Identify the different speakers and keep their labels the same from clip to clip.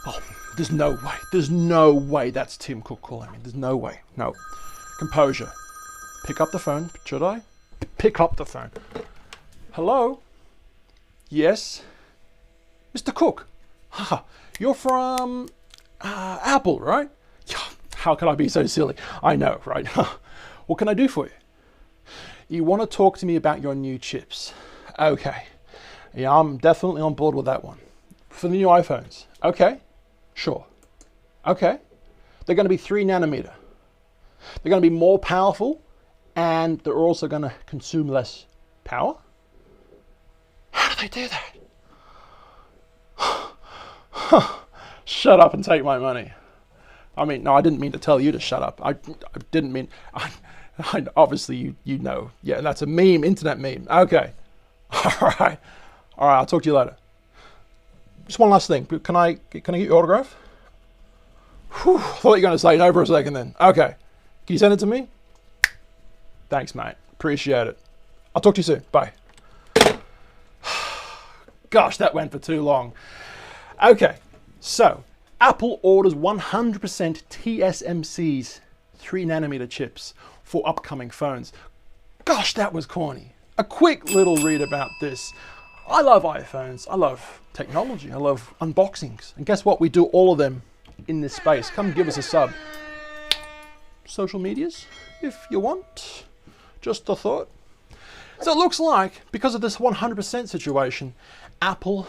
Speaker 1: Oh, there's no way. There's no way that's Tim Cook calling me. There's no way. No. Composure. Pick up the phone. Should I? Pick up the phone. Hello? Yes? Mr. Cook? Haha. You're from Apple, right? Yeah. How can I be so silly? I know, right? What can I do for you? You want to talk to me about your new chips. Okay. Yeah, I'm definitely on board with that one. For the new iPhones. Okay. Sure. Okay. They're going to be 3 nanometer. They're going to be more powerful, and they're also going to consume less power. How do they do that? Shut up and take my money. I mean, no, I didn't mean to tell you to shut up. I didn't mean... obviously, you know. Yeah, that's a meme, internet meme. Okay. All right, I'll talk to you later. Just one last thing. Can I get your autograph? Whew, thought you were going to say no for a second then. Okay. Can you send it to me? Thanks, mate. Appreciate it. I'll talk to you soon. Bye. Gosh, that went for too long. Okay, so Apple orders 100% TSMC's 3 nanometer chips for upcoming phones. Gosh, that was corny. A quick little read about this. I love iPhones. I love technology. I love unboxings. And guess what? We do all of them in this space. Come give us a sub. Social medias, if you want. Just a thought. So it looks like, because of this 100% situation, Apple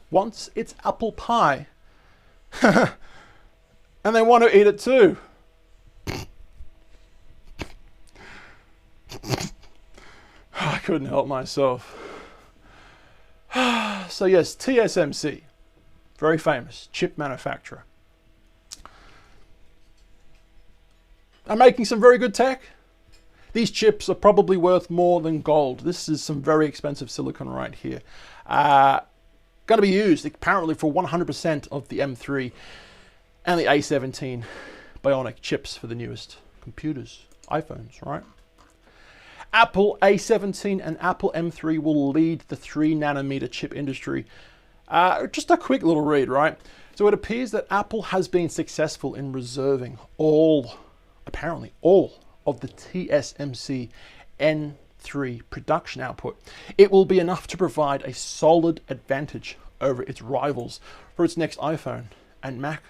Speaker 1: wants its apple pie. And they want to eat it too. I couldn't help myself. So yes, TSMC, very famous chip manufacturer. Are making some very good tech. These chips are probably worth more than gold. This is some very expensive silicon right here. Going to be used apparently for 100% of the M3 and the A17 Bionic chips for the newest computers, iPhones, right? Apple A17 and Apple M3 will lead the 3 nanometer chip industry. Just a quick little read, right? So it appears that Apple has been successful in reserving apparently all of the TSMC N3 production output. It will be enough to provide a solid advantage over its rivals for its next iPhone and Mac.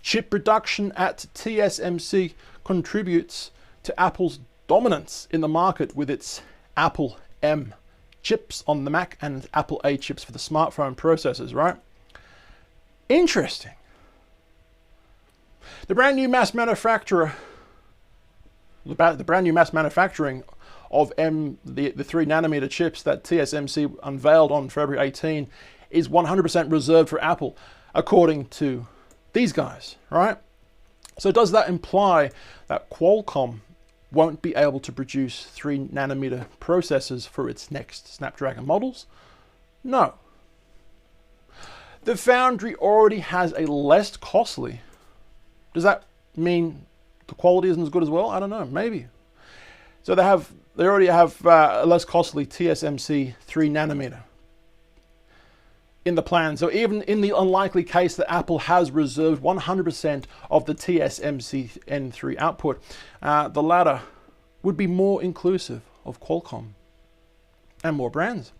Speaker 1: Chip production at TSMC contributes to Apple's dominance in the market with its Apple M chips on the Mac and Apple A chips for the smartphone processors, right? Interesting. The brand new mass manufacturing of the 3 nanometer chips that TSMC unveiled on February 18 is 100% reserved for Apple, according to these guys, right? So does that imply that Qualcomm won't be able to produce 3 nanometer processors for its next Snapdragon models? No. The foundry already has a less costly. Does that mean the quality isn't as good as well? I don't know, maybe. So they already have a less costly TSMC 3 nanometer in the plan. So even in the unlikely case that Apple has reserved 100% of the TSMC N3 output, the latter would be more inclusive of Qualcomm and more brands.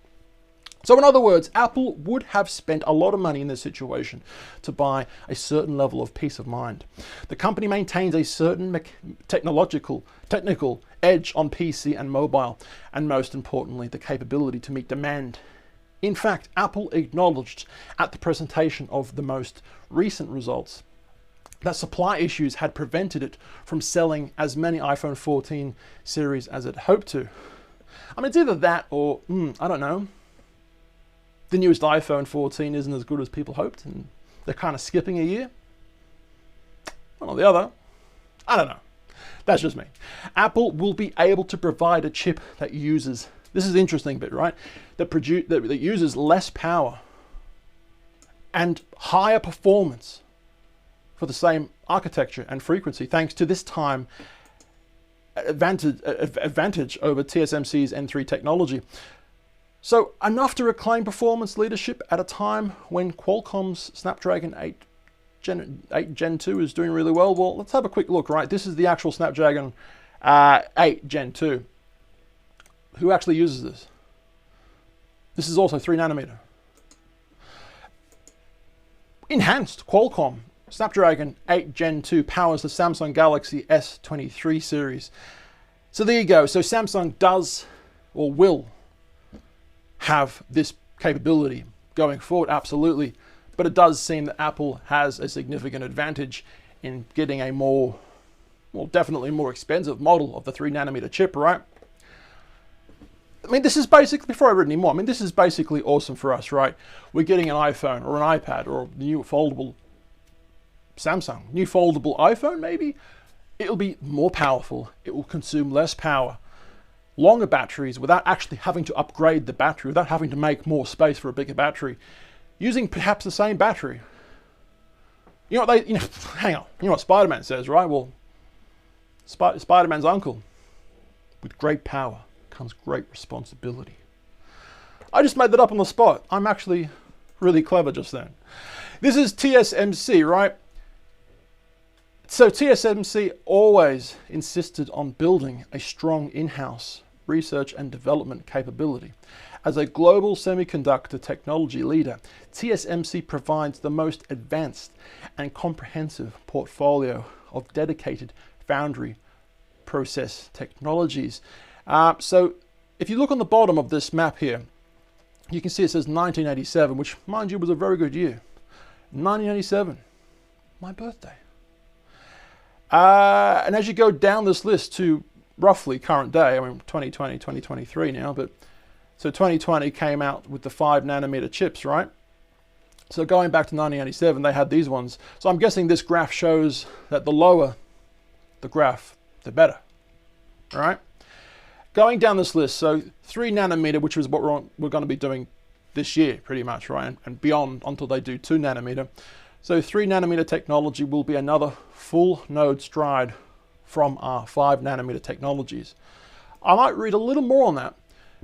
Speaker 1: So in other words, Apple would have spent a lot of money in this situation to buy a certain level of peace of mind. The company maintains a certain technical edge on PC and mobile, and most importantly, the capability to meet demand. In fact, Apple acknowledged at the presentation of the most recent results that supply issues had prevented it from selling as many iPhone 14 series as it hoped to. I mean, it's either that or, I don't know, the newest iPhone 14 isn't as good as people hoped and they're kind of skipping a year. One or the other. I don't know. That's just me. Apple will be able to provide a chip that uses, this is the interesting bit, right? That uses less power and higher performance for the same architecture and frequency, thanks to this time advantage over TSMC's N3 technology. So enough to reclaim performance leadership at a time when Qualcomm's Snapdragon 8 Gen 2 is doing really well. Well, let's have a quick look, right? This is the actual Snapdragon 8 Gen 2. Who actually uses this? This is also 3 nanometer. Enhanced Qualcomm Snapdragon 8 Gen 2 powers the Samsung Galaxy S23 series. So there you go. So Samsung does or will have this capability going forward, absolutely. But it does seem that Apple has a significant advantage in getting a more, well, definitely more expensive model of the 3 nanometer chip, right? I mean, this is basically, before I read any more, I mean, this is basically awesome for us, right? We're getting an iPhone or an iPad or a new foldable Samsung, new foldable iPhone maybe. It'll be more powerful. It will consume less power. Longer batteries without actually having to upgrade the battery, without having to make more space for a bigger battery, using perhaps the same battery. You know what hang on, you know what Spider-Man says, right? Well, Spider-Man's uncle, with great power comes great responsibility. I just made that up on the spot. I'm actually really clever just then. This is TSMC, right? So TSMC always insisted on building a strong in-house research and development capability. As a global semiconductor technology leader, TSMC provides the most advanced and comprehensive portfolio of dedicated foundry process technologies. So if you look on the bottom of this map here, you can see it says 1987, which, mind you, was a very good year. 1987, my birthday. And as you go down this list to roughly current day, I mean 2020, 2023 now, but so 2020 came out with the 5 nanometer chips, right? So going back to 1987, they had these ones. So I'm guessing this graph shows that the lower the graph, the better, all right? Going down this list, so 3 nanometer, which is what we're going to be doing this year pretty much, right? And beyond until they do 2 nanometer. So 3 nanometer technology will be another full node stride from our 5 nanometer technologies. I might read a little more on that,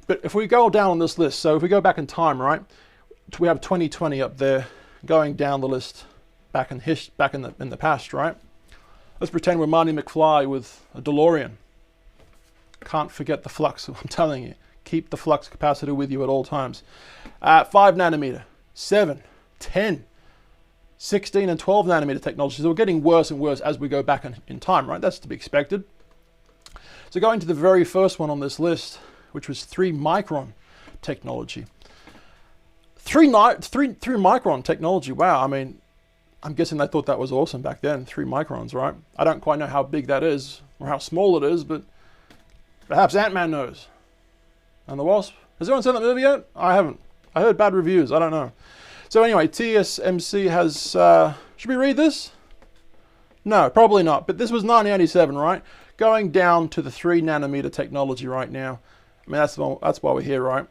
Speaker 1: but if we go down on this list, so if we go back in time, right? We have 2020 up there, going down the list back in the past, right? Let's pretend we're Marty McFly with a DeLorean. Can't forget the flux, I'm telling you. Keep the flux capacitor with you at all times. 5 nanometer, 7, 10, 16 and 12 nanometer technology. So we're getting worse and worse as we go back in time, right? That's to be expected. So going to the very first one on this list, which was 3 micron technology. 3 micron technology, wow. I mean, I'm guessing they thought that was awesome back then, 3 microns, right? I don't quite know how big that is or how small it is, but perhaps Ant-Man knows. And the Wasp? Has anyone seen that movie yet? I haven't. I heard bad reviews. I don't know. So anyway, TSMC has... should we read this? No, probably not. But this was 1987, right? Going down to the 3 nanometer technology right now. I mean, that's why we're here, right?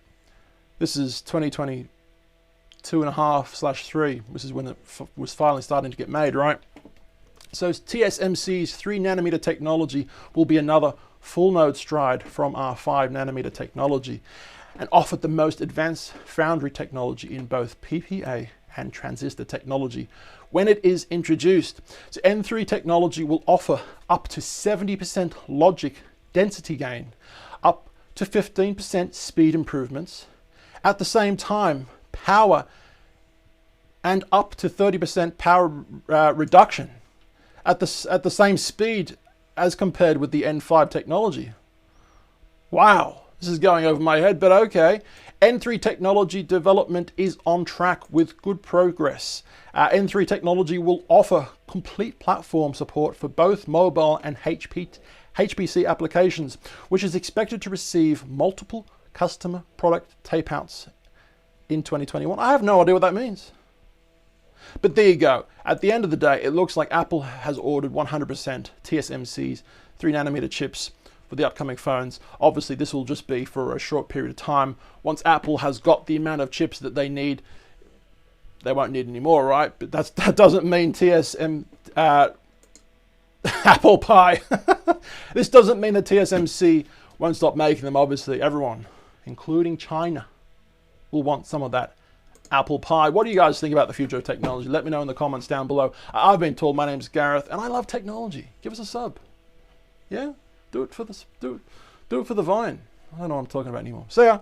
Speaker 1: This is 2022 and a half/3. This is when it was finally starting to get made, right? So TSMC's 3 nanometer technology will be another full node stride from our 5 nanometer technology and offer the most advanced foundry technology in both PPA and transistor technology when it is introduced. So N3 technology will offer up to 70% logic density gain, up to 15% speed improvements, at the same time power and up to 30% power reduction at the same speed as compared with the N5 technology. Wow, this is going over my head, but okay. N3 technology development is on track with good progress. N3 technology will offer complete platform support for both mobile and HPC applications, which is expected to receive multiple customer product tapeouts in 2021. I have no idea what that means. But there you go. At the end of the day, it looks like Apple has ordered 100% TSMC's 3 nanometer chips for the upcoming phones. Obviously, this will just be for a short period of time. Once Apple has got the amount of chips that they need, they won't need any more, right? But that doesn't mean apple pie. This doesn't mean that TSMC won't stop making them, obviously. Everyone, including China, will want some of that apple pie. What do you guys think about the future of technology? Let me know in the comments down below. I've been told my name's Gareth, and I love technology. Give us a sub. Yeah, do it for the Vine. I don't know what I'm talking about anymore. See ya.